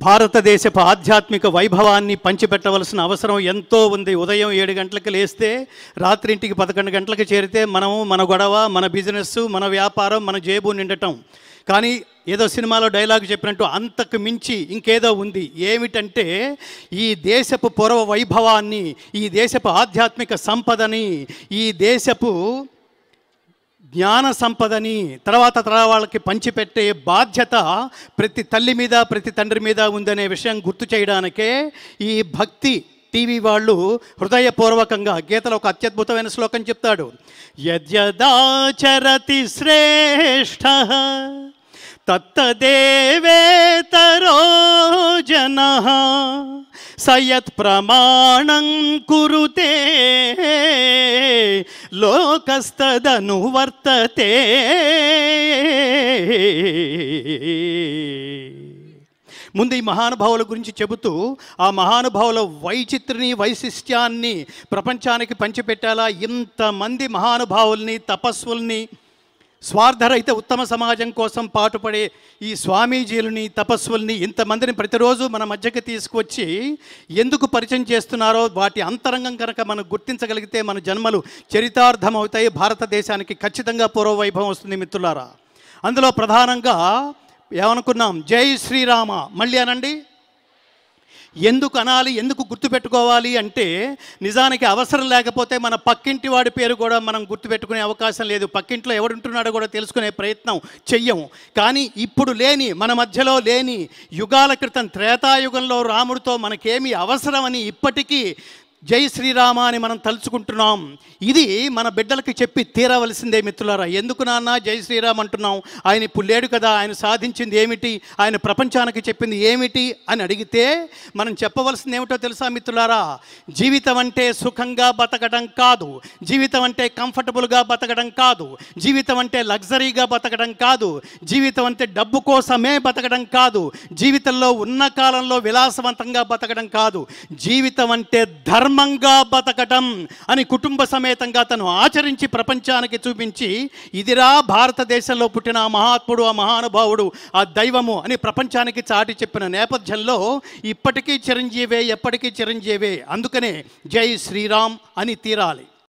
భారతదేశపు ఆధ్యాత్మిక వైభవాన్ని పంచిపెట్టవలసిన అవసరం ఎంతో ఉంది. ఉదయం 7 గంటలకు లేస్తే రాత్రింటికి 11 గంటలకు చేరితే మనము మన గొడవ, మన బిజినెస్, మన వ్యాపారం, మన జేబు నిండటం. కానీ ఏదో సినిమాలో డైలాగ్ చెప్పినట్టు అంతకు మించి ఇంకేదో ఉంది. ఏమిటంటే ఈ దేశపు పూర్వ వైభవాన్ని, ఈ దేశపు ఆధ్యాత్మిక సంపదని, ఈ దేశపు జ్ఞాన సంపదని తర్వాత వాళ్ళకి పంచిపెట్టే బాధ్యత ప్రతి తల్లి మీద, ప్రతి తండ్రి మీద ఉందనే విషయం గుర్తు చేయడానికే ఈ భక్తి టీవీ వాళ్ళు హృదయపూర్వకంగా గీతలో ఒక అత్యద్భుతమైన శ్లోకం చెప్తాడు. యద్యదాచరతి శ్రేష్ఠః తత్తదేవేతరో జనః సయత్ ప్రమాణం కురుతే లోకస్తదనువర్తతే. ముందు ఈ మహానుభావుల గురించి చెబుతూ ఆ మహానుభావుల వైశిష్ట్యాన్ని ప్రపంచానికి పంచిపెట్టాలా. ఇంతమంది మహానుభావుల్ని, తపస్సుల్ని, స్వార్థరహిత ఉత్తమ సమాజం కోసం పాటుపడే ఈ స్వామీజీలని, తపస్సుల్ని, ఇంతమందిని ప్రతిరోజు మన మధ్యకి తీసుకువచ్చి ఎందుకు పరిచయం చేస్తున్నారో వాటి అంతరంగం కనుక మనం గుర్తించగలిగితే మన జన్మలు చరితార్థం అవుతాయి. భారతదేశానికి ఖచ్చితంగా పూర్వవైభవం వస్తుంది మిత్రులారా. అందులో ప్రధానంగా ఏమనుకున్నాం? జై శ్రీరామ. మళ్ళీ అనండి. ఎందుకు అనాలి, ఎందుకు గుర్తుపెట్టుకోవాలి అంటే నిజానికి అవసరం లేకపోతే మన పక్కింటి వాడి పేరు కూడా మనం గుర్తుపెట్టుకునే అవకాశం లేదు. పక్కింట్లో ఎవడుంటున్నాడో కూడా తెలుసుకునే ప్రయత్నం చెయ్యము. కానీ ఇప్పుడు లేని, మన మధ్యలో లేని, యుగాల క్రితం త్రేతాయుగంలో రాముడితో మనకేమి అవసరమని ఇప్పటికీ జై శ్రీరామ అని మనం తలుచుకుంటున్నాం. ఇది మన బిడ్డలకి చెప్పి తీరవలసిందే మిత్రులారా. ఎందుకు నాన్న జై శ్రీరామ్ అంటున్నాం? ఆయన ఇప్పుడు లేడు కదా, ఆయన సాధించింది ఏమిటి, ఆయన ప్రపంచానికి చెప్పింది ఏమిటి అని అడిగితే మనం చెప్పవలసింది ఏమిటో తెలుసా మిత్రులారా? జీవితం అంటే సుఖంగా బతకడం కాదు, జీవితం అంటే కంఫర్టబుల్గా బతకడం కాదు, జీవితం అంటే లగ్జరీగా బతకడం కాదు, జీవితం అంటే డబ్బు కోసమే బతకడం కాదు, జీవితంలో ఉన్న కాలంలో విలాసవంతంగా బతకడం కాదు. జీవితం అంటే ధర్మంగా బతకటం అని కుటుంబ సమేతంగా తను ఆచరించి ప్రపంచానికి చూపించి ఇదిరా భారతదేశంలో పుట్టిన ఆ మహాత్ముడు, ఆ మహానుభావుడు, ఆ దైవము అని ప్రపంచానికి చాటి చెప్పిన నేపథ్యంలో ఇప్పటికీ చిరంజీవే, ఎప్పటికీ చిరంజీవే. అందుకనే జై శ్రీరామ్ అని తీరాలి.